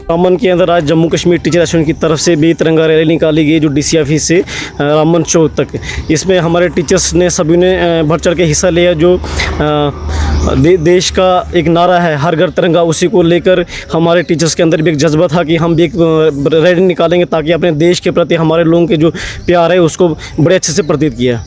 रामबन के अंदर आज जम्मू कश्मीर टीचर एसोसिएशन की तरफ से भी तिरंगा रैली निकाली गई जो डीसी ऑफिस से रामबन चौक तक। इसमें हमारे टीचर्स ने सभी ने बढ़ चढ़ के हिस्सा लिया। जो देश का एक नारा है हर घर तिरंगा, उसी को लेकर हमारे टीचर्स के अंदर भी एक जज्बा था कि हम भी एक रैली निकालेंगे ताकि अपने देश के प्रति हमारे लोगों के जो प्यार है उसको बड़े अच्छे से प्रतीत किया।